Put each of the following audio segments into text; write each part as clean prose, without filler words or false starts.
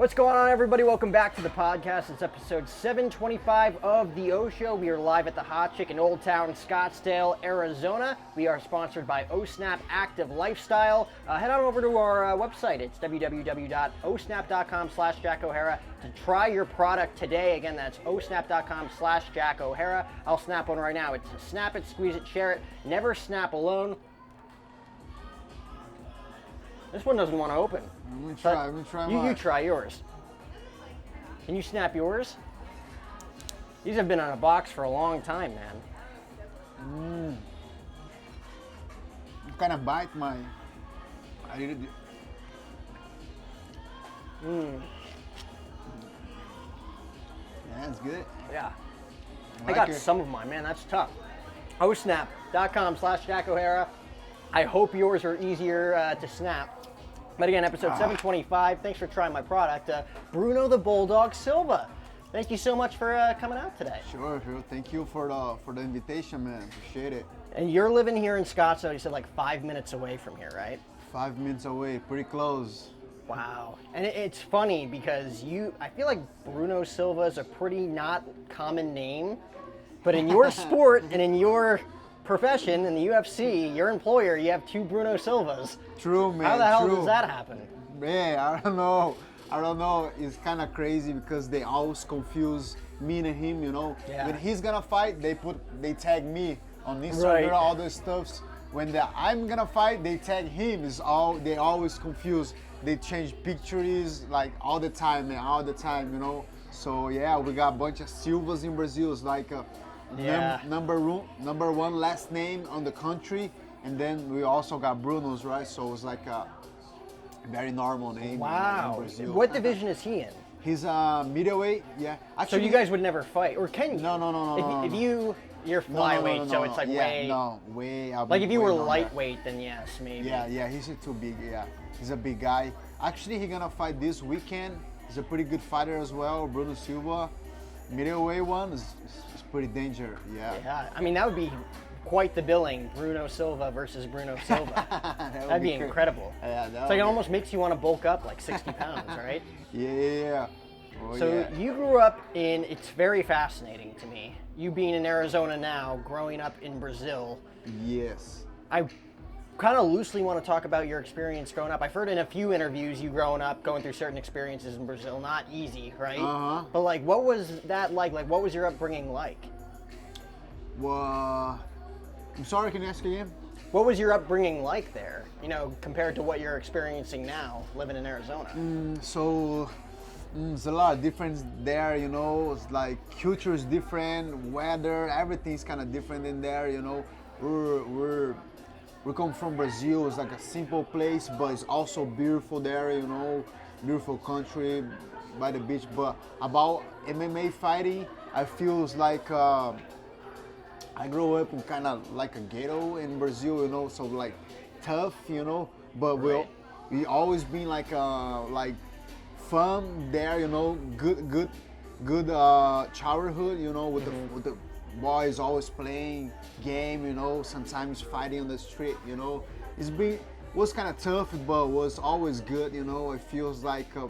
What's going on, everybody? Welcome back to the podcast. It's episode 725 of The O Show. We are live at the Hot Chick in Old Town, Scottsdale, Arizona. We are sponsored by OSnap Active Lifestyle. Head on over to our website. It's www.osnap.com/Jack O'Hara to try your product today. Again, that's osnap.com/Jack O'Hara. I'll snap one right now. It's snap it, squeeze it, share it. Never snap alone. This one doesn't want to open. I'm gonna try mine. You try yours. Can you snap yours? These have been on a box for a long time, man. You kind of bite my. I did it. Yeah, that's good. Yeah. I got like it. some of mine, man. That's tough. osnap.com/Jack O'Hara. I hope yours are easier to snap. But again, episode 725. Thanks for trying my product. Bruno the Bulldog Silva. Thank you so much for coming out today. Sure. Thank you for the invitation, man. Appreciate it. And you're living here in Scottsdale. You said like 5 minutes away from here, right? 5 minutes away, pretty close. Wow. And it's funny because I feel like Bruno Silva is a pretty not common name, but in your sport and in your profession, in the UFC, your employer, you have two Bruno Silvas. True, man. How the hell true. does that happen? Man, I don't know. It's kind of crazy because they always confuse me and him, you know. Yeah. When he's gonna fight, they tag me on Instagram, Right. all this stuff. When I'm gonna fight, they tag him. They always confuse. They change pictures like all the time, man, all the time, you know. So yeah, we got a bunch of Silvas in Brazil. It's like number one last name on the country, and then we also got Bruno's, right? So it's like a very normal name in Wow. Brazil. What division is he in? He's middleweight, yeah. So Actually, you guys would never fight, or can you? No. If you're flyweight, so it's like way. No, way. Like if you were way longer. lightweight, then yes, maybe. Yeah, he's too big. Yeah, he's a big guy. Actually, he's gonna fight this weekend. He's a pretty good fighter as well, Bruno Silva. Middleweight one is pretty dangerous. Yeah, I mean that would be quite the billing. Bruno Silva versus Bruno Silva. That'd be incredible. Yeah, so it almost makes you want to bulk up like 60 pounds, right? Yeah. Oh, So yeah. you grew up it's very fascinating to me. You being in Arizona now, growing up in Brazil. Yes. I kind of loosely want to talk about your experience growing up. I've heard in a few interviews you growing up, going through certain experiences in Brazil, not easy, right? Uh-huh. But like, what was that like? Like, what was your upbringing like? Well, I'm sorry, can you ask again? What was your upbringing like there, compared to what you're experiencing now, living in Arizona? So there's a lot of difference there, you know. It's like culture is different, weather, everything's kind of different in there, you know. We come from Brazil. It's like a simple place, but it's also beautiful there, you know. Beautiful country by the beach. But about MMA fighting, I feel it's like I grew up in kind of like a ghetto in Brazil, you know. So like tough, you know. But Right. we always been like fun there, you know. Good childhood, you know, with the boys always playing game, you know, sometimes fighting on the street, you know. Was kind of tough, but was always good, you know. It feels like the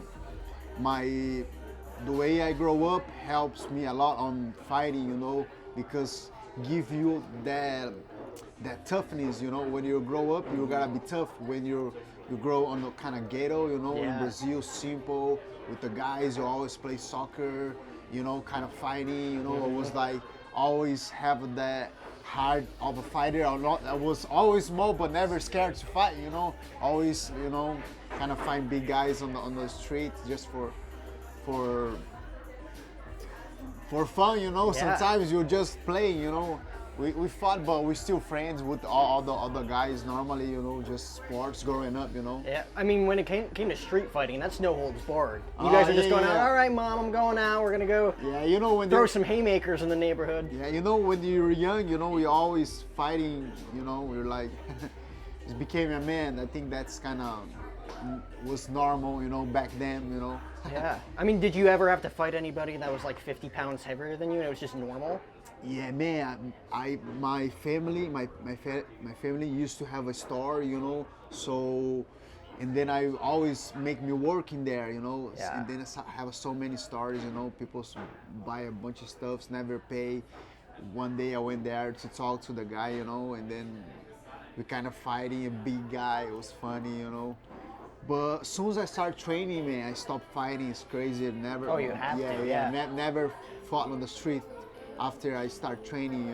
way I grow up helps me a lot on fighting, you know, because give you that toughness, you know. When you grow up, you gotta be tough. When you grow on a kind of ghetto, you know, in Brazil, simple with the guys, you always play soccer, you know, kind of fighting, you know. It was like always have that heart of a fighter. I was always small but never scared to fight, you know. Always, you know, kind of find big guys on the street just for fun, you know. Yeah. Sometimes you're just playing, you know. We fought, but we're still friends with all the other guys normally, you know, just sports growing up, you know. Yeah, I mean, when it came to street fighting, that's no holds barred. You guys are just going out, all right, Mom, I'm going out, we're going to go you know, when throw some haymakers in the neighborhood. Yeah, you know, when you were young, you know, we always fighting, you know, we were like, just became a man. I think that's kind of was normal, you know, back then, you know. Yeah. I mean, did you ever have to fight anybody that was like 50 pounds heavier than you and it was just normal? Yeah, man. My family used to have a store, you know. So And then I always make me work in there, Yeah. and then I have so many stories, people buy a bunch of stuff, never pay. One day I went there to talk to the guy, and then we kind of fighting, a big guy, it was funny, But as soon as I start training, man, I stop fighting. It's crazy. Never. Oh, you have to, yeah. Never fought on the street after I start training,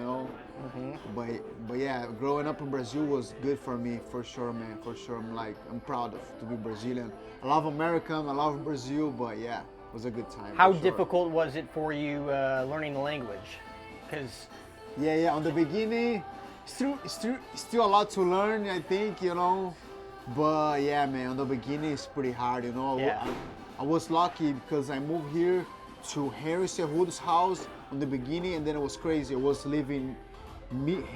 But yeah, growing up in Brazil was good for me, for sure, man. For sure, I'm proud to be Brazilian. I love American, I love Brazil, but yeah, it was a good time. How for sure. difficult was it for you learning the language? Because Yeah. On the beginning, still a lot to learn, I think, But yeah, man, on the beginning it's pretty hard, Yeah. I was lucky because I moved here to Harry Cerrudo's house on the beginning, and then it was crazy. I was living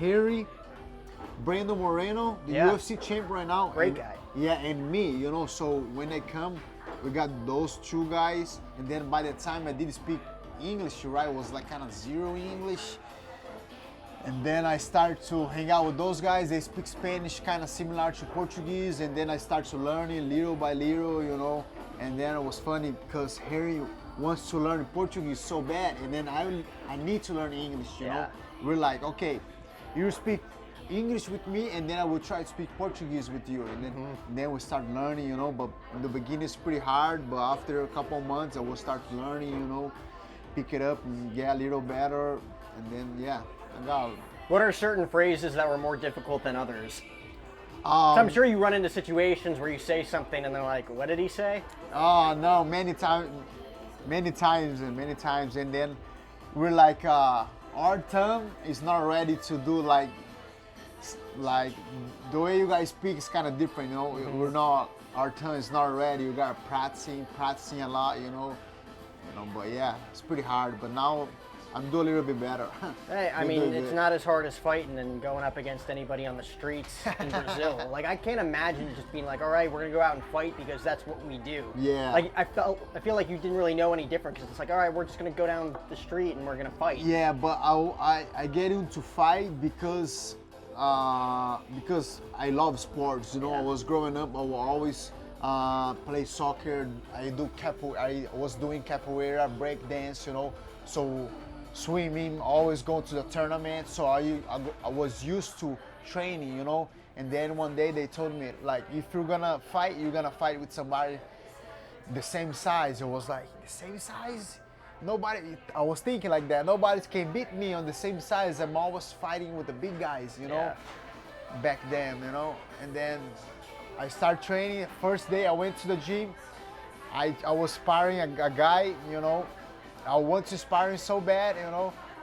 Harry, Brandon Moreno, the Yeah. UFC champ right now. Great and, guy. Yeah, and me, So when I come, we got those two guys, and then by the time I did speak English, right, it was like kind of zero English. And then I start to hang out with those guys. They speak Spanish, kind of similar to Portuguese. And then I start to learning little by little, And then it was funny because Harry wants to learn Portuguese so bad, and then I need to learn English. Yeah. We're like, okay, you speak English with me, and then I will try to speak Portuguese with you. And then we start learning, But in the beginning it's pretty hard. But after a couple months, I will start learning, pick it up and get a little better. And then yeah. what are certain phrases that were more difficult than others? So I'm sure you run into situations where you say something and they're like, what did he say? Oh no, many times, and then we're like, our tongue is not ready to do like the way you guys speak is kind of different, We're not, our tongue is not ready. You got practicing a lot, But yeah, it's pretty hard. But now I'm doing a little bit better. Hey, I mean, it's not as hard as fighting and going up against anybody on the streets in Brazil. Like, I can't imagine just being like, all right, we're gonna go out and fight because that's what we do. Yeah. Like, I feel like you didn't really know any different because it's like, all right, we're just gonna go down the street and we're gonna fight. Yeah, but I get into fight because I love sports. I was growing up. I will always play soccer. I was doing capoeira, break dance. So swimming, always going to the tournament. So I was used to training. And then one day they told me, like, if you're gonna fight, you're gonna fight with somebody the same size. It was like, the same size? I was thinking like that. Nobody can beat me on the same size. I'm always fighting with the big guys, Yeah. back then, And then I start training. First day I went to the gym. I was sparring a guy, I want to spar him so bad,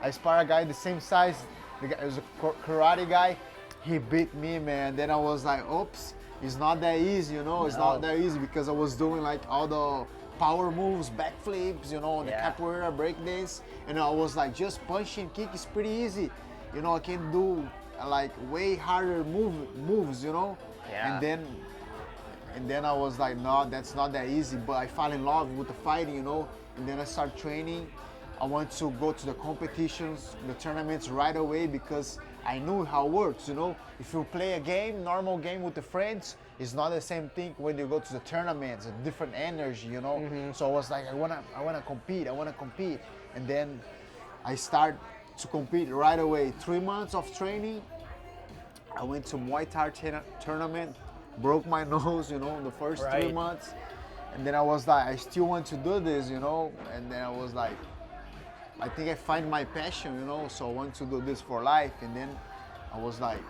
I spar a guy the same size. The guy was a karate guy. He beat me, man. Then I was like, oops, it's not that easy, It's not that easy because I was doing like all the power moves, backflips, the capoeira, breakdance. And I was like, just punch and kick is pretty easy. I can do like way harder moves, Yeah. And then I was like, no, that's not that easy. But I fell in love with the fighting, And then I started training. I want to go to the competitions, the tournaments right away because I knew how it works, If you play a game, normal game with the friends, it's not the same thing when you go to the tournaments, a different energy, So I was like, I wanna compete. And then I start to compete right away. 3 months of training. I went to Muay Thai tournament, broke my nose, the first 3 months. And then I was like, I still want to do this, And then I was like, I think I find my passion, So I want to do this for life. And then I was like,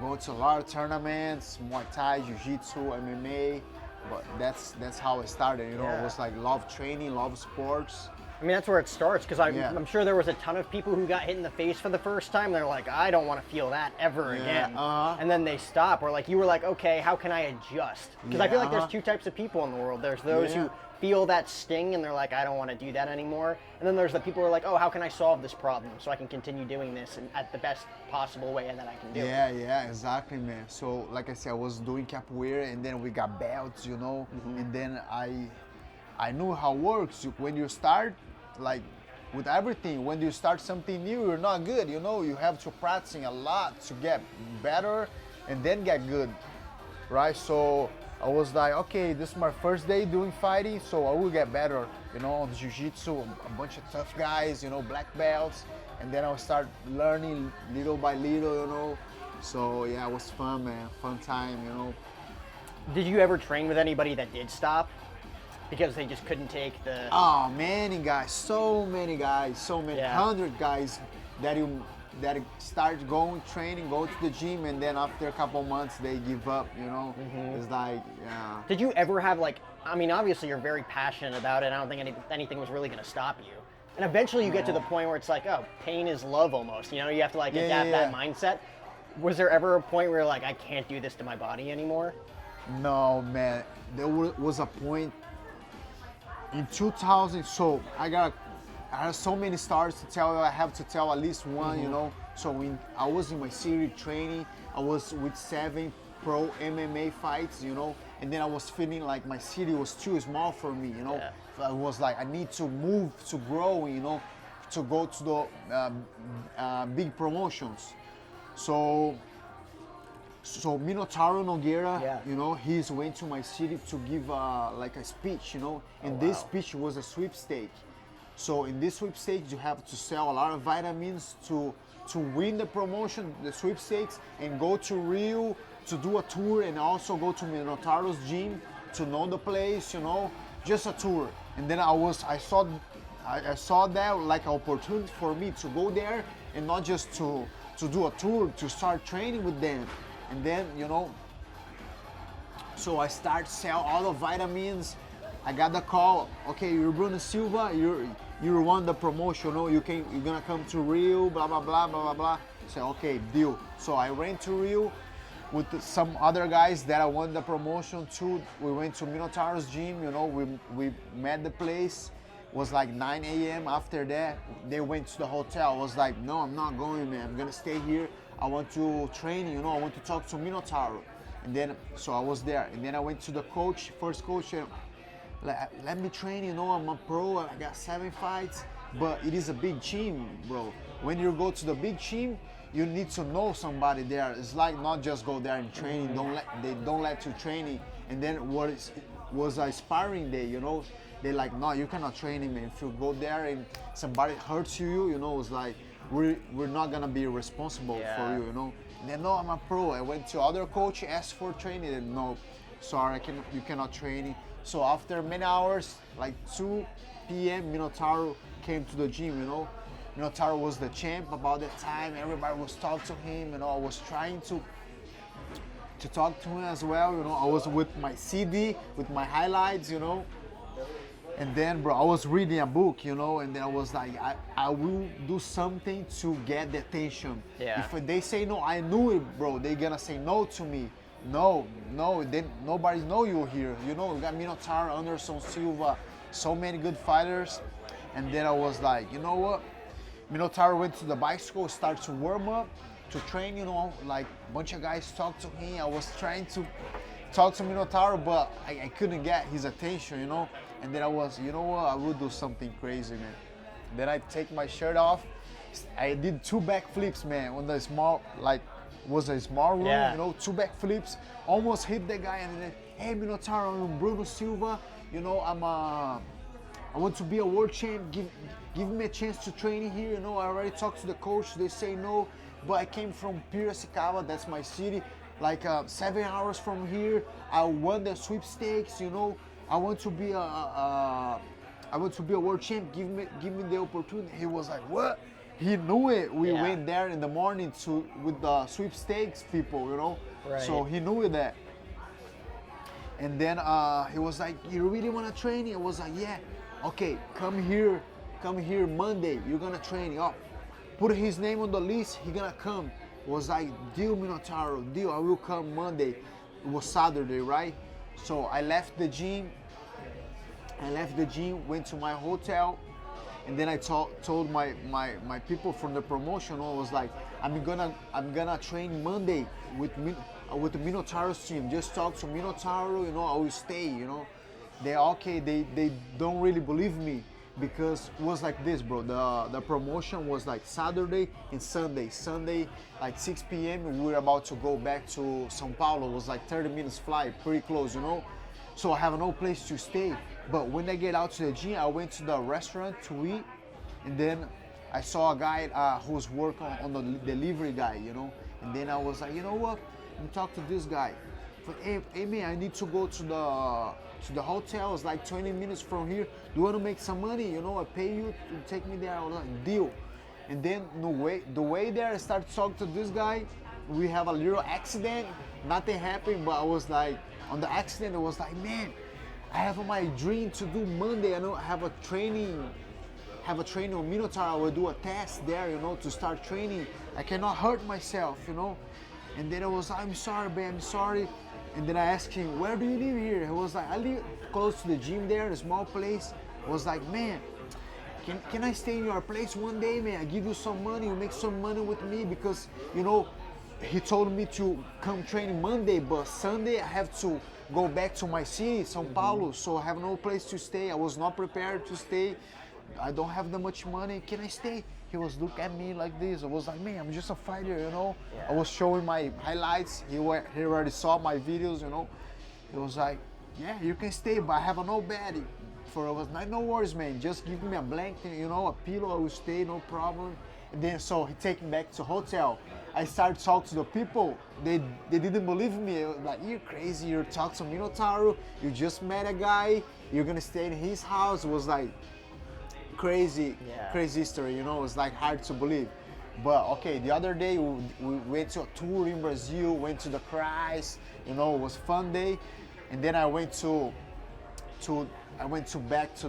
going to a lot of tournaments, Muay Thai, Jiu-Jitsu, MMA. But that's how it started, Yeah. It was like love training, love sports. I mean, that's where it starts because I'm sure there was a ton of people who got hit in the face for the first time. They're like, I don't want to feel that ever again. And then they stop. Or like you were like, okay, how can I adjust? Because I feel like there's two types of people in the world. There's those who feel that sting and they're like, I don't want to do that anymore. And then there's the people who are like, oh, how can I solve this problem so I can continue doing this and at the best possible way that I can do it? Yeah, exactly, man. So like I said, I was doing capoeira and then we got belts, And then I knew how it works. When you start, like with everything, when you start something new, you're not good, You have to practice a lot to get better and then get good, right? So I was like, okay, this is my first day doing fighting, so I will get better, you know, on jiu-jitsu, a bunch of tough guys, you know, black belts, and then I'll start learning little by little, you know. So yeah, it was fun, man, fun time, you know. Did you ever train with anybody that did stop because they just couldn't take the? Oh, many guys, so many, Yeah. 100 guys that start going training, go to the gym, and then after a couple months they give up, you know. It's like, yeah. Did you ever have like? I mean, obviously you're very passionate about it. I don't think anything was really going to stop you. And eventually you get to the point where it's like, oh, pain is love almost. You know, you have to like adapt that mindset. Was there ever a point where you're like, I can't do this to my body anymore? No, man. There was a point in 2000. So I have so many stories to tell you. I have to tell at least one, you know. So when I was in my city training, I was with 7 pro MMA fights, you know, and then I was feeling like my city was too small for me, you know. I was like, I need to move to grow, you know, to go to the big promotions. So Minotauro Nogueira, you know, he's went to my city to give like a speech, you know, and this speech was a sweepstake. So in this sweepstakes, you have to sell a lot of vitamins to win the promotion, the sweepstakes, and go to Rio to do a tour, and also go to Minotauro's gym to know the place, you know, just a tour. And then I saw that like an opportunity for me to go there and not just to do a tour, to start training with them. And then, you know, so I start sell all the vitamins. I got the call, okay, you're Bruno Silva, you won the promotion, you know, you're gonna come to Rio, blah, blah, blah, blah, blah, blah. So, okay, deal. So I went to Rio with some other guys that I won the promotion to. We went to Minotauro's gym, you know, we met the place. It was like 9 a.m. After that, they went to the hotel. I was like, no, I'm not going, man. I'm gonna stay here. I want to train, you know, I want to talk to Minotauro. And then, so I was there. And then I went to the coach, first coach, and let me train, you know, I'm a pro, I got 7 fights, but it is a big gym, bro. When you go to the big gym, you need to know somebody there. It's like not just go there and training, they don't let you training. And then was a sparring day, you know, they like, no, you cannot train him. If you go there and somebody hurts you, you know, it's like, we're not gonna be responsible for you, you know. And then, no, I'm a pro. I went to other coach, asked for training, and no, sorry, you cannot train. So after many hours, like 2 p.m., Minotauro came to the gym, you know. Minotauro was the champ about that time. Everybody was talking to him, you know. I was trying to talk to him as well, you know. I was with my CD, with my highlights, you know. And then, bro, I was reading a book, you know, and then I was like, I will do something to get the attention. Yeah. If they say no, I knew it, bro. They're gonna say no to me. No, nobody know you here. You know, we got Minotauro, Anderson, Silva, so many good fighters. And then I was like, you know what? Minotauro went to the bicycle, started to warm up, to train, you know, like a bunch of guys talked to him. I was trying to talk to Minotauro, but I couldn't get his attention, you know. And then I was, you know what, I will do something crazy, man. Then I take my shirt off. I did 2 backflips, man, on the small, like, was a small room, you know, 2 backflips, almost hit the guy, and then, hey, Minotauro, I'm Bruno Silva, you know, I want to be a world champ, give me a chance to train here, you know, I already talked to the coach, they say no, but I came from Piracicaba, that's my city, like 7 hours from here, I won the sweepstakes, you know, I want to be a world champ, give me the opportunity. He was like, what? He knew it. We went there in the morning with the sweepstakes people, you know. Right. So he knew that. And then he was like, you really want to train? I was like, yeah. Okay, come here Monday. You're gonna train. Oh, put his name on the list. He gonna come. Was like, deal, Minotauro, deal. I will come Monday. It was Saturday, right? So I left the gym. Went to my hotel. And then I told my people from the promotion, I was like, I'm gonna train Monday with the Minotauro's team. Just talk to Minotauro, you know, I will stay, you know. They don't really believe me. because it was like this, bro. The promotion was like Saturday and Sunday. Sunday, like 6 p.m. We were about to go back to São Paulo. It was like 30 minutes flight, pretty close, you know. So I have no place to stay. But when I get out to the gym, I went to the restaurant to eat, and then I saw a guy who's working on the delivery guy, you know. And then I was like, you know what? I'm talking to this guy. But hey man, I need to go to the hotel. It's like 20 minutes from here. Do you want to make some money? You know, I pay you to take me there. I was like, deal. And then the way there, I started talking to this guy. We have a little accident. Nothing happened, but I was like, on the accident, I was like, man, I have my dream to do Monday. I know I have a training on Minotaur. I will do a test there, you know, to start training. I cannot hurt myself, you know. And then I was like, I'm sorry, man, I'm sorry. And then I asked him, where do you live here? He was like, I live close to the gym there, a small place. I was like, man, can I stay in your place one day, man? I give you some money, you make some money with me, because, you know, he told me to come train Monday, but Sunday I have to go back to my city, São Paulo, so I have no place to stay. I was not prepared to stay. I don't have that much money. Can I stay? He was looking at me like this. I was like, man, I'm just a fighter, you know. Yeah. I was showing my highlights. He already saw my videos, you know. He was like, yeah, you can stay, but I have no bed. I was like, no worries, man. Just give me a blanket, you know, a pillow. I will stay, no problem. And then so he take me back to hotel. I started talking to the people. They didn't believe me. I was like, you're crazy. You're talking to Minotauro. You just met a guy. You're gonna stay in his house. It was like crazy history, you know. It's like hard to believe. But okay, the other day we went to a tour in Brazil, went to the Christ, you know, it was fun day. And then I went back to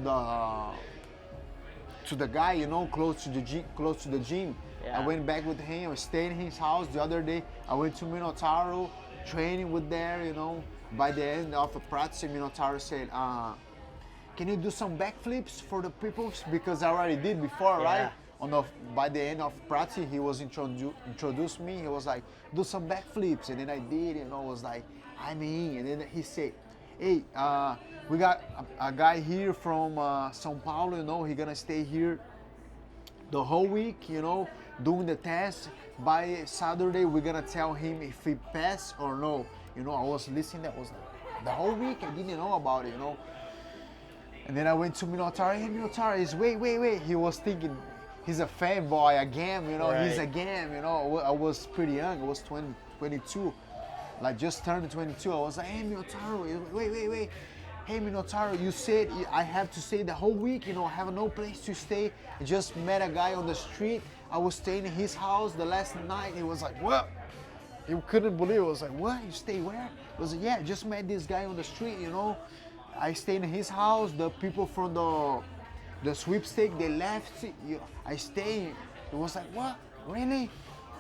the guy, you know, close to the gym. Yeah. I went back with him. I stayed in his house. The other day I went to Minotauro, training with there, you know. By the end of the practice, Minotauro said, can you do some backflips for the people? Because I already did before, right? By the end of practice, he was introduced me. He was like, do some backflips, and then I did. You know, I was like, I'm in. And then he said, hey, we got a guy here from São Paulo. You know, he's gonna stay here the whole week. You know, doing the test. By Saturday, we're gonna tell him if he passed or no. You know, I was listening. That was like, the whole week. I didn't know about it. You know. And then I went to Minotauro. Hey, Minotauro, wait. He was thinking he's a fanboy, a game, you know. Right. He's a game, you know. I was pretty young. I was 22, like just turned 22. I was like, hey, Minotauro, wait. Hey, Minotauro, you said I have to stay the whole week, you know. I have no place to stay. I just met a guy on the street. I was staying in his house the last night. He was like, what? He couldn't believe it. I was like, what? You stay where? I was like, yeah, just met this guy on the street, you know. I stayed in his house. The people from the sweepstake, they left. I stayed. It was like, what? Really?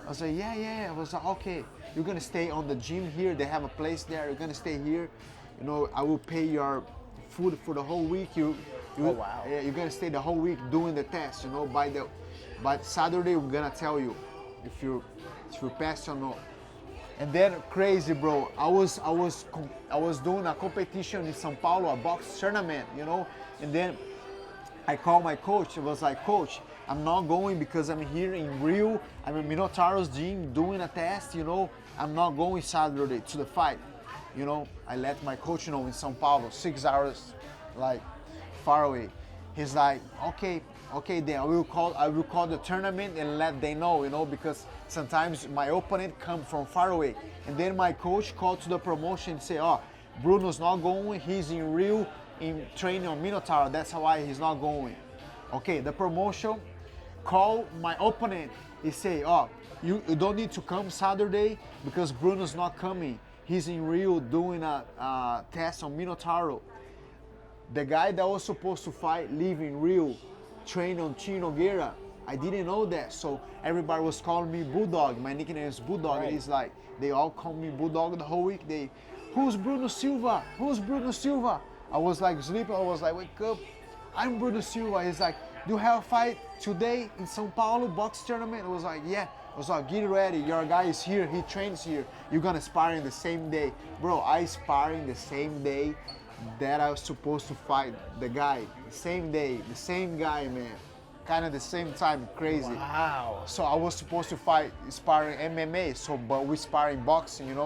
I was like, yeah. I was like, okay. You're gonna stay on the gym here. They have a place there. You're gonna stay here. You know, I will pay your food for the whole week. Oh wow. Yeah, you're gonna stay the whole week doing the test. You know, by Saturday we're gonna tell you if you passed or not. And then crazy, bro. I was doing a competition in São Paulo, a box tournament, you know. And then I called my coach. I was like, coach, I'm not going because I'm here in Rio. I'm in Minotauro's gym doing a test, you know. I'm not going Saturday to the fight, you know. I let my coach know in São Paulo, 6 hours, like far away. He's like, okay, then I will call the tournament and let them know, you know, because sometimes my opponent come from far away. And then my coach called to the promotion and say, oh, Bruno's not going, he's in Rio in training on Minotauro, that's why he's not going. Okay, the promotion call my opponent. He say, oh, you don't need to come Saturday because Bruno's not coming. He's in Rio doing a test on Minotauro. The guy that was supposed to fight live in Rio, train on Chino Nogueira. I didn't know that, so everybody was calling me Bulldog. My nickname is Bulldog. Right. It's like they all call me Bulldog the whole week. Who's Bruno Silva? Who's Bruno Silva? I was like sleeping. I was like, wake up. I'm Bruno Silva. He's like, do you have a fight today in São Paulo box tournament? I was like, yeah. I was like, get ready. Your guy is here. He trains here. You're gonna spar in the same day, bro. I sparring the same day. that I was supposed to fight the guy, same day, the same guy, man. Kind of the same time, crazy. Wow. So I was supposed to fight sparring MMA, but we sparring boxing,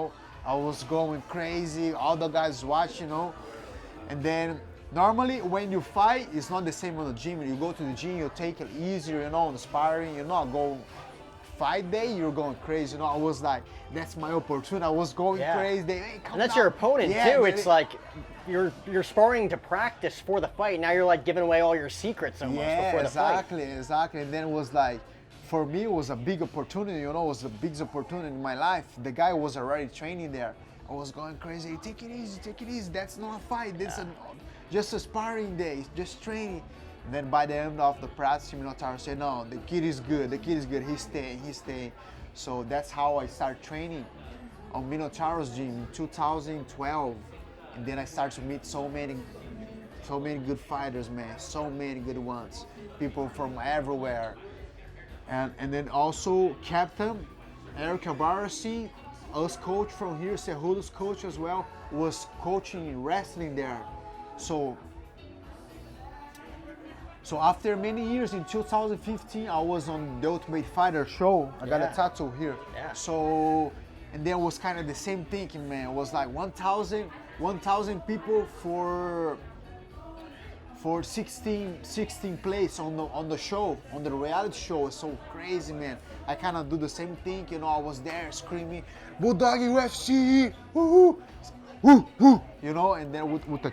I was going crazy, all the guys watch, And then normally when you fight, it's not the same on the gym. You go to the gym, you take it easier, on the sparring, you're not going fight day, you're going crazy. I was like, that's my opportunity. I was going crazy. Hey, and that's your opponent too. It's like you're sparring to practice for the fight. Now you're like giving away all your secrets almost before the fight. Exactly. And then it was like, for me, it was a big opportunity. It was the biggest opportunity in my life. The guy was already training there. I was going crazy. Take it easy. That's not a fight. That's just a sparring day. Just training. And then by the end of the practice, Minotauro said, no, the kid is good. He's staying. So that's how I started training on Minotauro's gym in 2012. And then I started to meet so many good fighters, man. So many good ones. People from everywhere. And then also Captain Eric Albarracin, us coach from here, Cerrudo's coach as well, was coaching wrestling there. So after many years, in 2015, I was on the Ultimate Fighter show. I got a tattoo here. Yeah. So, and there was kind of the same thinking, man. It was like 1,000 people for 16 plays on the show, on the reality show. It's so crazy, man. I kind of do the same thing, I was there screaming, Bulldog UFC, woo, woo, woo, and then with the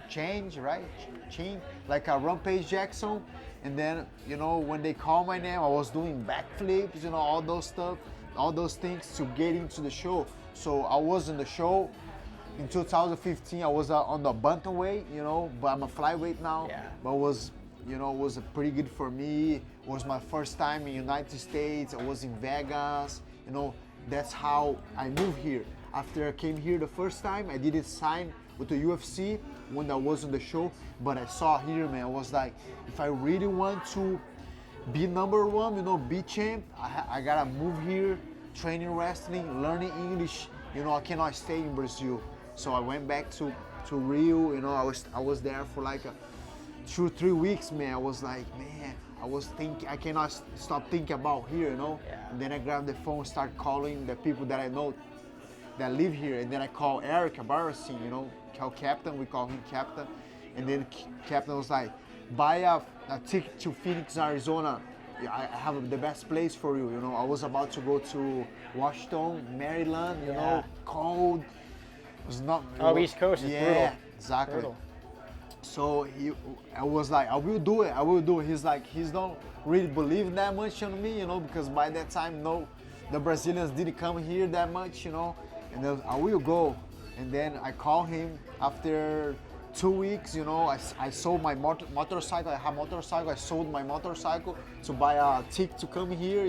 change, right? Chain, like a Rampage Jackson. And then, when they call my name, I was doing backflips, all those stuff, all those things to get into the show. So I was in the show. In 2015, I was on the bantamweight, but I'm a flyweight now. Yeah. But it was pretty good for me. It was my first time in United States. I was in Vegas. That's how I moved here. After I came here the first time, I didn't sign with the UFC when I was on the show, but I saw here, man, I was like, if I really want to be number one, be champ, I gotta move here, training wrestling, learning English. I cannot stay in Brazil. So I went back to Rio. I was there for like 2-3 weeks, man. I was like, man, I cannot stop thinking about here, Yeah. And then I grabbed the phone, start calling the people that I know that live here, and then I call Eric Albarracin, call Captain. We call him Captain, and then Captain was like, buy a ticket to Phoenix, Arizona. I have the best place for you. I was about to go to Washington, Maryland. Cold. It was not. East Coast is brutal. Yeah, exactly. Brutal. So I was like, I will do it. He's like, he's don't really believe that much on me, because by that time, the Brazilians didn't come here that much, And then I will go. And then I call him after 2 weeks, I sold my motorcycle. I have a motorcycle. I sold my motorcycle to buy a ticket to come here,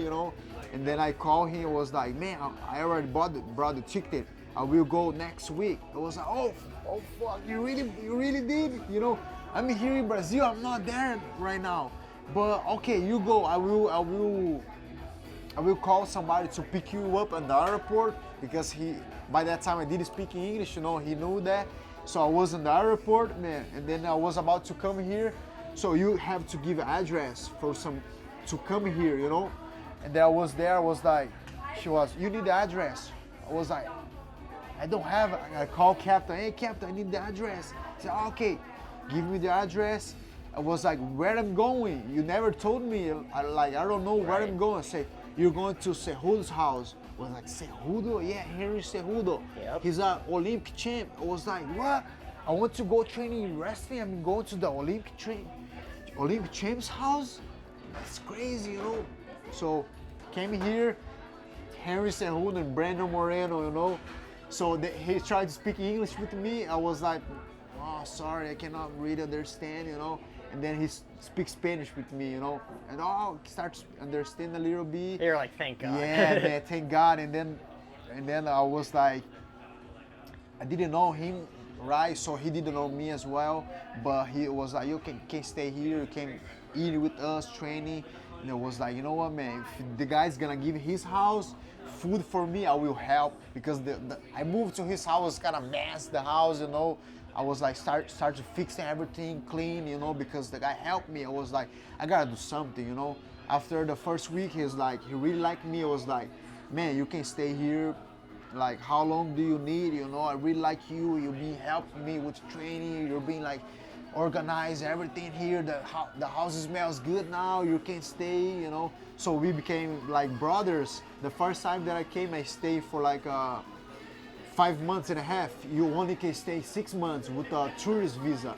And then I called him. I was like, man, I already brought the ticket. I will go next week. I was like, oh fuck, you really did, I'm here in Brazil. I'm not there right now. But okay, you go. I will call somebody to pick you up at the airport, because by that time I didn't speak English, he knew that. So I was in the airport, man, and then I was about to come here. So you have to give an address to come here, And then I was there, I was like, you need the address. I was like, I don't have it. I called Captain, hey Captain, I need the address. He said, okay, give me the address. I was like, where I'm going? You never told me. I don't know where I'm going. I said, you're going to Cerrudo's house. I was like, Cerrudo? Yeah, Henry Cerrudo. Yep. He's an Olympic champ. I was like, what? I want to go training in wrestling. I'm going to the Olympic champ's house? That's crazy, So came here, Henry Cerrudo and Brandon Moreno, So he tried to speak English with me. I was like, oh, sorry, I cannot really understand, And then he speaks Spanish with me, And starts to understand a little bit. You're like, thank God. Yeah, man, thank God. And then I was like, I didn't know him, right? So he didn't know me as well. But he was like, you can stay here, you can eat with us, training. And I was like, you know what, man? If the guy's gonna give his house food for me, I will help, because I moved to his house, kind of mess the house, I I was like start to fixing everything clean, you know, because the guy helped me. I was like, I gotta do something, you know. After the first week, he really liked me. I was like, man, you can stay here. Like, how long do you need? You know, I really like you. You've been helping me with training. You're being like organize everything here. The house smells good now. You can stay, you know. So we became like brothers. The first time that I came, I stayed for like 5 months and a half. You only can stay 6 months with a tourist visa.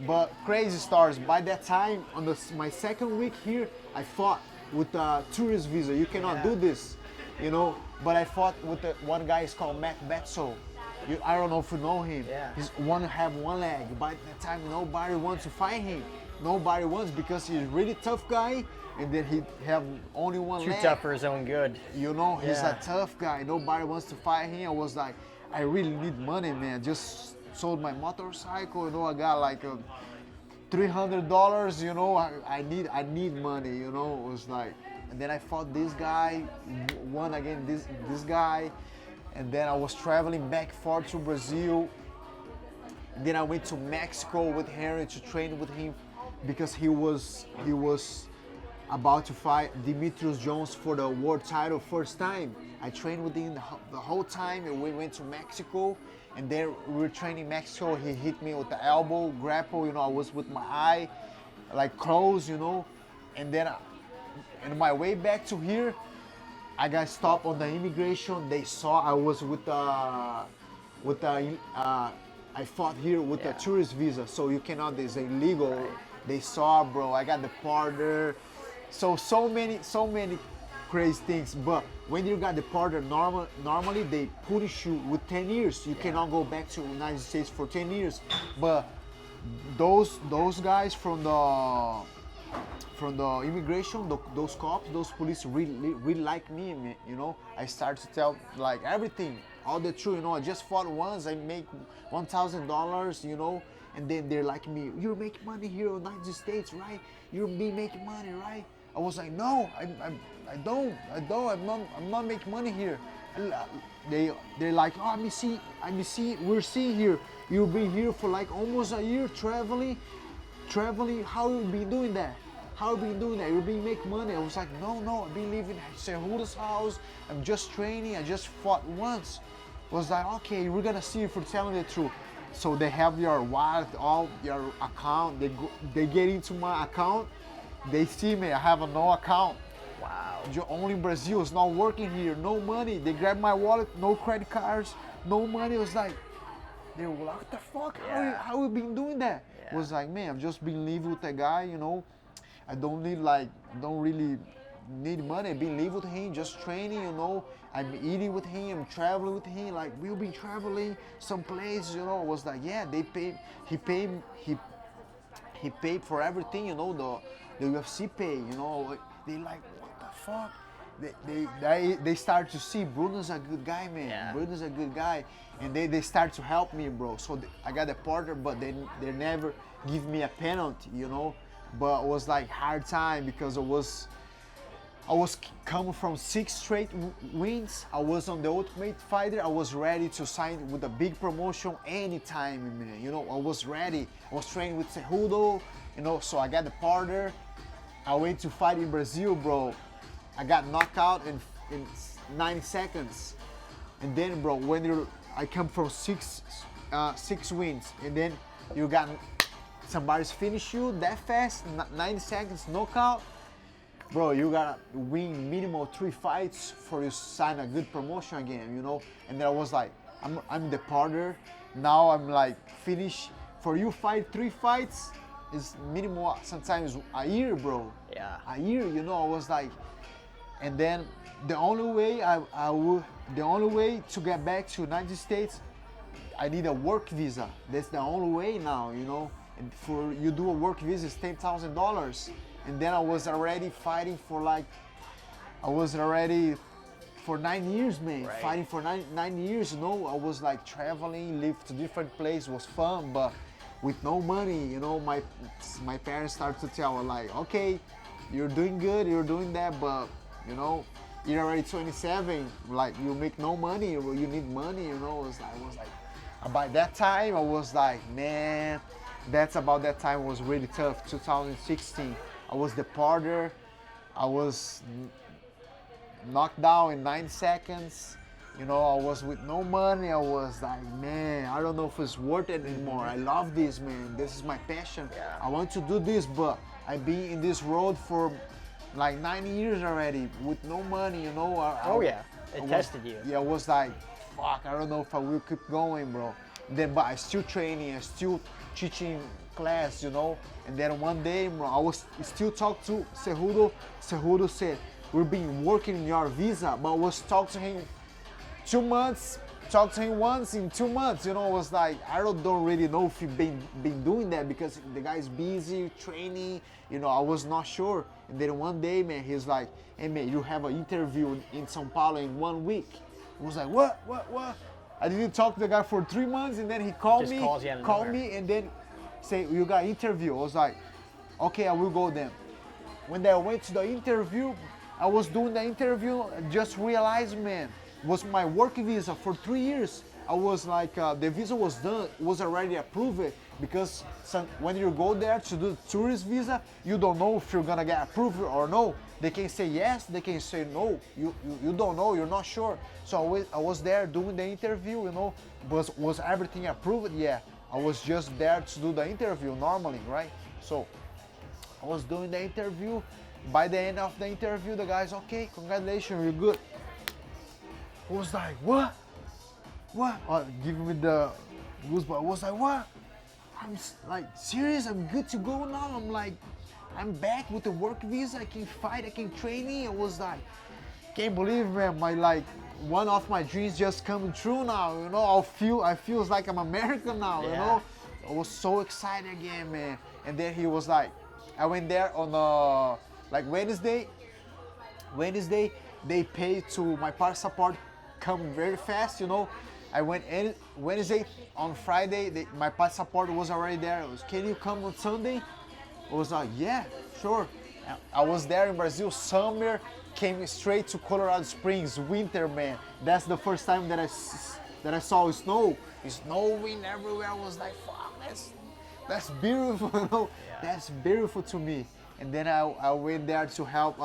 But crazy stars. By that time, on my second week here, I fought with a tourist visa. You cannot do this, you know. But I fought with one guy is called Matt Betzel. I don't know if you know him. Yeah. He's have one leg. By that time, nobody wants to fight him. Nobody wants because he's a really tough guy, and then he have only one Too leg. tough for his own good. You know, he's Yeah. a tough guy. Nobody wants to fight him. I was like, I really need money, man. Just sold my motorcycle. You know, I got like $300. You know, I need money. You know, it was like, and then I fought this guy, won again this guy, and then I was traveling back forth to Brazil. And then I went to Mexico with Henry to train with him because he was about to fight Demetrius Jones for the world title first time. I trained with him the whole time, and we went to Mexico. And then we were training in Mexico. He hit me with the elbow grapple. You know, I was with my eye like closed. You know, and then on my way back to here, I got stopped on the immigration. They saw I was I fought here with a tourist visa, so you cannot. It's illegal. Right. They saw, bro. I got deported. So many crazy things. But when you got deported, normally they punish you with 10 years. You cannot go back to the United States for 10 years. But those guys from the immigration, those cops, those police really like me, you know. I started to tell like everything, all the truth, you know. I just fought once, I make $1,000, you know, and then they're like me, you make money here in the United States, right? You're making money, right? I was like, no, I don't, I'm not making money here. They're like, oh, let me see, we're seeing here, you've been here for like almost a year traveling, how you been doing that? How you been doing that? You've been making money. I was like, no, I've been living at Cerrudo's house. I'm just training. I just fought once. I was like, okay, we're gonna see if you're telling the truth. So they have your wallet, all your account. They get into my account. They see me. I have no account. Wow. Only Brazil. It's not working here. No money. They grab my wallet. No credit cards. No money. I was like, they were like, what the fuck? Yeah. How you been doing that? Yeah. I was like, man, I've just been living with a guy, you know. I don't really need money. I've been living with him, just training, you know. I'm eating with him, I'm traveling with him. Like, we'll be traveling some place, you know. I was like, yeah, he paid for everything, you know, the UFC pay, you know. They like, what the fuck? They start to see Bruno's a good guy, man. Yeah. Bruno's a good guy. And they start to help me, bro. So I got a partner, but they never give me a penalty, you know. But it was like hard time because I was coming from 6 straight wins. I was on the Ultimate Fighter. I was ready to sign with a big promotion anytime, man. You know, I was ready. I was training with Cerrudo, you know. So I got the partner. I went to fight in Brazil, bro. I got knocked out in 9 seconds. And then, bro, I come from six wins, and then you got. Somebody's finish you that fast, 90 seconds knockout, bro. You gotta win minimum 3 fights for you to sign a good promotion again, you know. And then I was like, I'm the partner. Now I'm like finish. For you fight 3 fights is minimum sometimes a year, bro. Yeah. A year, you know. I was like, and then the only way to get back to United States, I need a work visa. That's the only way now, you know. And for you do a work visa, it's $10,000. And then I was already fighting for 9 years, man. Right. Fighting for nine years, you know. I was like traveling, live to different places, was fun, but with no money, you know. My parents started to tell me like, okay, you're doing good, you're doing that, but you know, you're already 27, like you make no money, you need money, you know. I was like, By that time, I was like, man, that's about that time was really tough. 2016, I was deported. I was knocked down in 9 seconds. You know, I was with no money. I was like, man, I don't know if it's worth it anymore. I love this, man. This is my passion. Yeah. I want to do this, but I've been in this road for like 9 years already with no money, you know. It tested you. Yeah, I was like, fuck, I don't know if I will keep going, bro. Then, but I still training, I still teaching class, you know. And then one day, bro, I was still talk to Cejudo. Cejudo said, we've been working in your visa, but I was talking to him 2 months, talked to him once in 2 months, you know. I was like, I don't really know if he been doing that because the guy's busy training, you know. I was not sure. And then one day, man, he's like, hey man, you have an interview in São Paulo in 1 week. I was like, what? I didn't talk to the guy for 3 months, and then he called me and then say, you got interview. I was like, okay, I will go then. When I went to the interview, I was doing the interview, just realized, man, it was my work visa for 3 years. I was like, the visa was done, was already approved, because when you go there to do the tourist visa, you don't know if you're gonna get approved or no. They can say yes, they can say no. You don't know, you're not sure. So I was there doing the interview, you know. Was everything approved? Yeah. I was just there to do the interview normally, right? So I was doing the interview. By the end of the interview, the guy's, okay, congratulations, you're good. I was like, what? Give me the goosebumps. I was like, what? I'm like, serious? I'm good to go now? I'm like, I'm back with the work visa. I can fight, I can train. I was like, can't believe, man, one of my dreams just coming true now, you know. I feel like I'm American now, you know. I was so excited again, man. And then he was like, I went there on like Wednesday, they paid to my passport come very fast, you know. I went Wednesday. On Friday, my passport was already there. It was, can you come on Sunday? I was like, yeah, sure. I was there in Brazil, summer, came straight to Colorado Springs, winter, man. That's the first time that I saw snow. It's snowing everywhere. I was like, fuck, that's beautiful, you know. Yeah. That's beautiful to me. And then I went there to help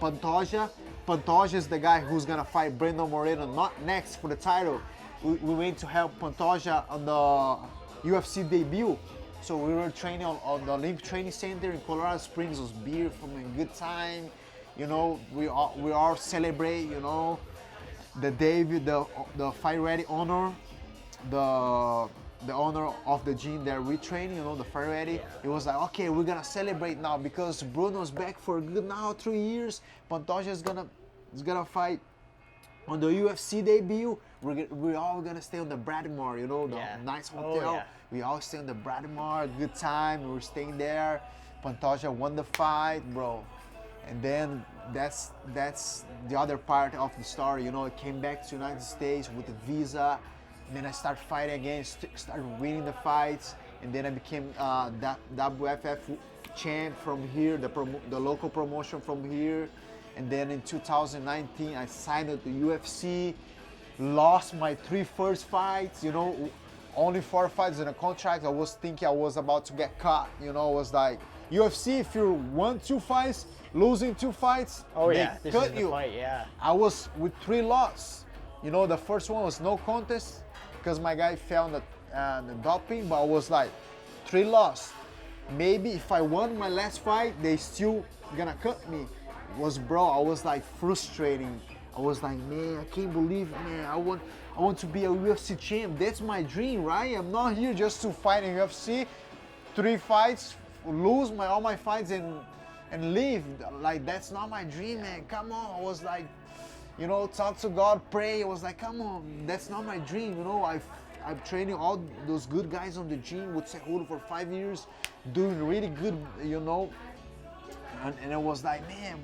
Pantoja. Pantoja is the guy who's gonna fight Brandon Moreno, not next for the title. We went to help Pantoja on the UFC debut. So we were training on the Olympic Training Center in Colorado Springs. It was beautiful and good time. You know, we all celebrate, you know, the David, the fight ready honor, the honor of the gym that we train, you know, the fight ready. Yeah. It was like, okay, we're gonna celebrate now because Bruno's back for good now 3 years. Pantoja is gonna fight on the UFC debut. We're all gonna stay on the Bradmore, you know, the nice hotel. Oh, yeah. We all stay on the Bradmore, good time. We were staying there. Pantoja won the fight, bro. And then that's the other part of the story, you know. I came back to the United States with a visa. And then I started fighting again, started winning the fights, and then I became WFF champ from here, the local promotion from here. And then in 2019, I signed with the UFC, lost my 3 first fights, you know, only 4 fights in a contract. I was thinking I was about to get cut, you know. It was like, UFC, if you won 2 fights, losing 2 fights, they cut you. Fight, yeah. I was with 3 losses. You know, the first one was no contest because my guy found the doping, but I was like 3 losses. Maybe if I won my last fight, they still gonna cut me. I was like frustrating. I was like, man, I can't believe it, man. I want to be a UFC champ. That's my dream, right? I'm not here just to fight in UFC, 3 fights, lose all my fights and leave. Like, that's not my dream, man. Come on. I was like, you know, talk to God, pray. I was like, come on, that's not my dream, you know. I'm training all those good guys on the gym with Cejudo for 5 years, doing really good, you know. And I was like, man,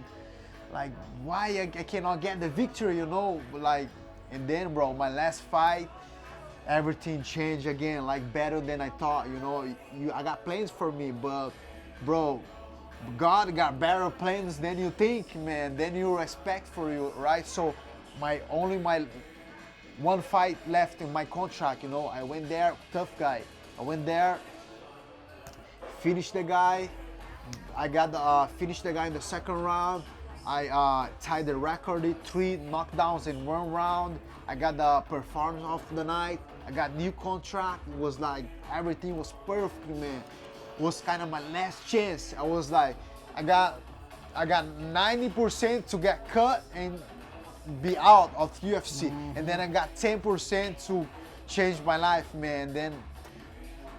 like, why I cannot get the victory, you know? Like, and then, bro, my last fight, everything changed again, like better than I thought, you know. I got plans for me, but, bro, God got better plans than you think, man, than you expect for you, right? So my one fight left in my contract, you know. I went there, tough guy. I went there, finished the guy. I got finished the guy in the second round. I tied the record, 3 knockdowns in 1 round. I got the performance of the night. I got new contract. It was like everything was perfect, man. It was kind of my last chance. I was like, I got 90% to get cut and be out of UFC, and then I got 10% to change my life, man. Then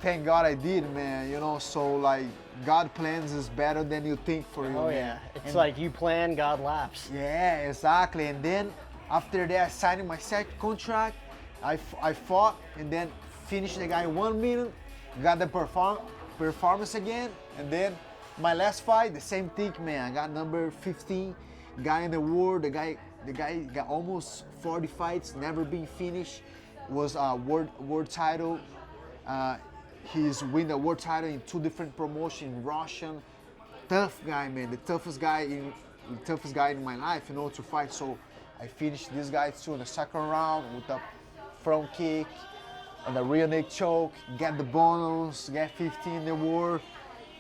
thank God I did, man. You know, so like God plans is better than you think for you. Oh man. yeah, it's And like you plan, God laughs. yeah, exactly. And then after that, I signed my second contract. I fought and then finished the guy in 1 minute. Got the performance again, and then my last fight, the same thing, man. I got number 15 guy in the world. The guy got almost 40 fights, never been finished. Was a world title. He's win the world title in 2 different promotions, Russian. Tough guy, man. The toughest guy in my life, you know, to fight. So I finished this guy too in the second round with a front kick and a rear neck choke. Get the bonus, get 15 in the world.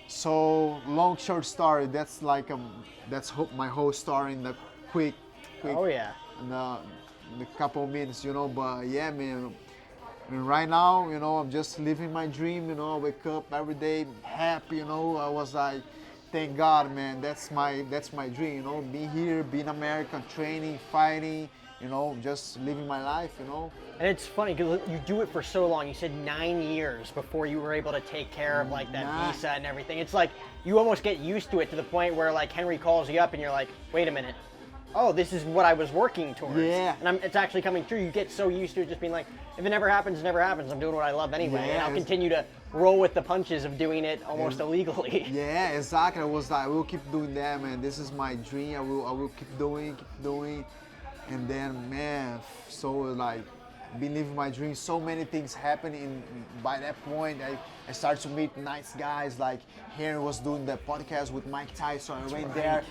So long short story. That's like that's my whole story in the quick. Oh yeah. In the couple of minutes, you know. But yeah, man. And right now, you know, I'm just living my dream. You know, I wake up every day happy. You know, I was like, thank God, man. That's my dream. You know, being here, being American, training, fighting. You know, just living my life. You know. And it's funny because you do it for so long. You said 9 years before you were able to take care of like that visa and everything. It's like you almost get used to it to the point where like Henry calls you up and you're like, wait a minute. Oh, this is what I was working towards. Yeah. And it's actually coming true. You get so used to it just being like, if it never happens, it never happens. I'm doing what I love anyway. Yeah, and I'll continue to roll with the punches of doing it almost illegally. Yeah, exactly. I was like, I will keep doing that, man. This is my dream. I will keep doing. And then, man, so like, been living my dream. So many things happening. By that point, I started to meet nice guys. Like Henry was doing the podcast with Mike Tyson. I went there,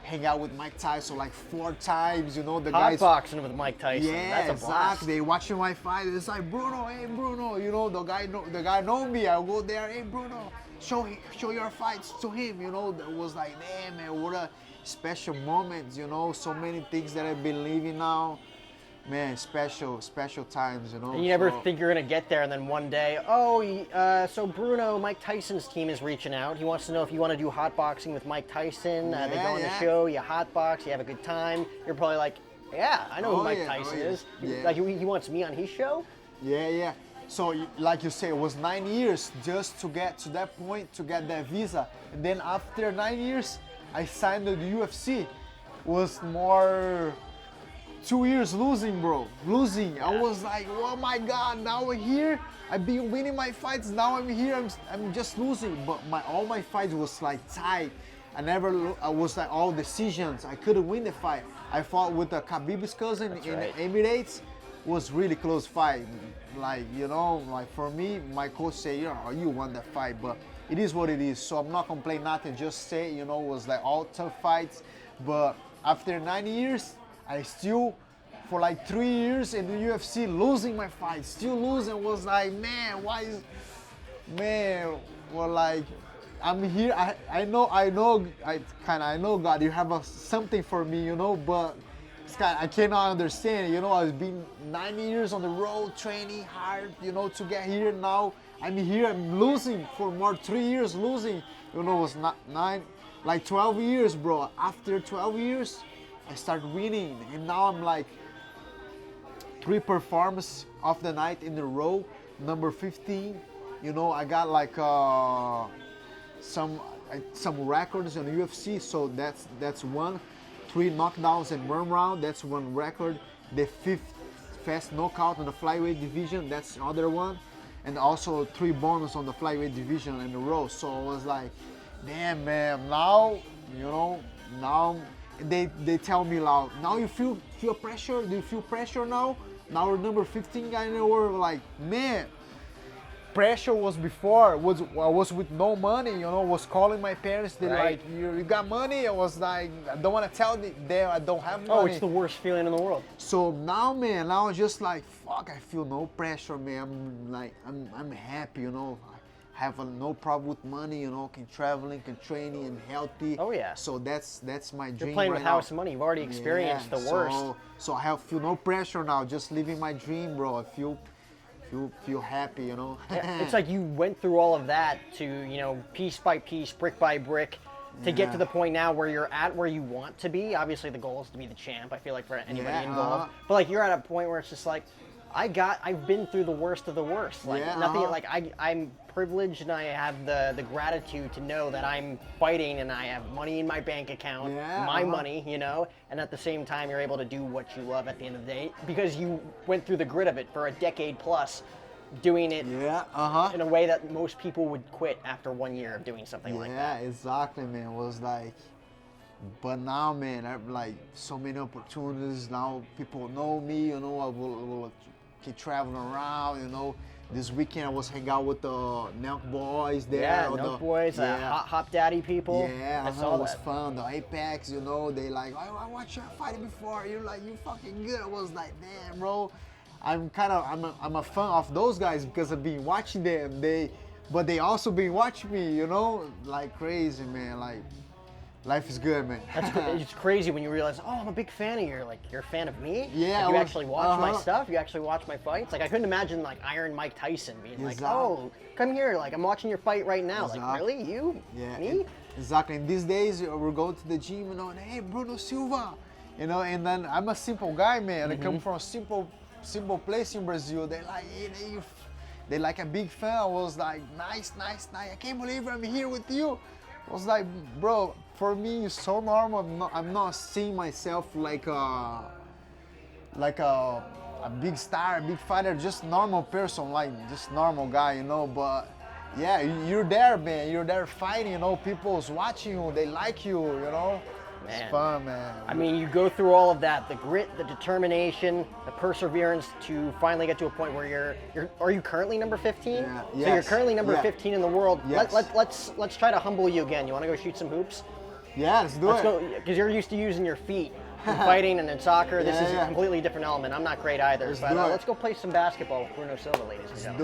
hang out with Mike Tyson like 4 times. You know, the guys. Hotboxing with Mike Tyson. Yeah, That's a blast. exactly. Watching my fight, it's like Bruno, hey Bruno. You know, the guy know me. I'll go there, hey Bruno, show your fights to him. You know, that was like, damn man, what a special moments. You know, so many things that I've been living now. Man, special times, you know. And you never think you're gonna get there, and then one day, so Bruno, Mike Tyson's team is reaching out. He wants to know if you want to do hotboxing with Mike Tyson. They go on the show, you hotbox, you have a good time. You're probably like, yeah, I know who Mike Tyson is. Yeah. Like he wants me on his show. Yeah. So like you say, it was 9 years just to get to that point, to get that visa. And then after 9 years, I signed with the UFC. Was more 2 years losing, bro. Losing. I was like, oh my God, now we're here. I've been winning my fights. Now I'm here. I'm just losing. But all my fights was like tight. I was like all decisions. I couldn't win the fight. I fought with the Khabib's cousin in the Emirates. Was really close fight. Like, you know, like for me, my coach say, you won that fight. But it is what it is. So I'm not complaining nothing. Just say, you know, it was like all tough fights. But after 9 years, I still, for like 3 years in the UFC, losing my fight, still losing. Was like, man, well, like, I'm here. I know, God, you have something for me, you know, but it's I cannot understand, you know. I've been 9 years on the road, training hard, you know, to get here. Now I'm here, I'm losing for more 3 years, losing, you know, it was not 12 years, bro. After 12 years, I start winning, and now I'm like 3 performances of the night in a row, number 15. You know, I got like some records in the UFC, so that's one. 3 knockdowns in 1 round, that's 1 record. The 5th fast knockout in the flyweight division, that's another one, and also 3 bonus on the flyweight division in a row. So I was like, damn man, now, you know, now. They tell me loud, now you feel pressure? Do you feel pressure now? Now we're number 15 guy in the world. Like, man, pressure was before, I was with no money, you know, was calling my parents, they're Right. like, you got money? I was like, I don't want to tell them I don't have money. Oh, it's the worst feeling in the world. So now, man, now I'm just like, fuck, I feel no pressure, man. I'm like, I'm happy, you know. I have no problem with money, you know, can traveling, can training, and healthy. Oh, yeah. So that's my dream. You're playing right with now. house money. You've already experienced the worst. So I feel no pressure now, just living my dream, bro. I feel happy, you know. It's like you went through all of that to, you know, piece by piece, brick by brick, to get to the point now where you're at where you want to be. Obviously, the goal is to be the champ, I feel like, for anybody involved. But, like, you're at a point where it's just like, I've been through the worst of the worst. Like, nothing, like, I'm privileged and I have the gratitude to know that I'm fighting and I have money in my bank account, my money, you know, and at the same time, you're able to do what you love at the end of the day because you went through the grit of it for a decade plus, doing it in a way that most people would quit after 1 year of doing something like that. Yeah, exactly, man. It was like, but now, man, I have like so many opportunities. Now people know me, you know, I will keep traveling around, you know. This weekend I was hanging out with the Nelk boys there. Yeah, Nelk boys, Hop Daddy people. Yeah, I saw it was that. fun. The Apex, you know, they like, I watched you fighting before. You're like, you fucking good. I was like, damn, bro. I'm a fan of those guys because I've been watching them. But they also been watching me, you know, like crazy, man. Like, life is good, man. It's crazy when you realize, oh, I'm a big fan of you. Like, you're a fan of me? Yeah. Like, you actually watch my stuff? You actually watch my fights? Like, I couldn't imagine, like, Iron Mike Tyson being like, oh, come here. Like, I'm watching your fight right now. Like, really? You? Yeah. Me? Exactly. And these days, we're going to the gym, you know, and hey, Bruno Silva. You know, and then I'm a simple guy, man. I come from a simple place in Brazil. They're like, hey, they're like a big fan. I was like, nice. I can't believe I'm here with you. I was like, bro, for me it's so normal. I'm not seeing myself like a big star, a big fighter, just normal person, like just normal guy, you know. But yeah, you're there, man. You're there fighting, you know. People's watching you, they like you, you know. Man. It's fun, man. I mean, you go through all of that, the grit, the determination, the perseverance to finally get to a point where are you currently number 15? Yeah. So you're currently number 15 in the world. Yes. Let's try to humble you again. You want to go shoot some hoops? Yeah, let's do it. Go, because you're used to using your feet in fighting and in soccer. This is a completely different element. I'm not great either. Let's go play some basketball with Bruno Silva, ladies and gentlemen.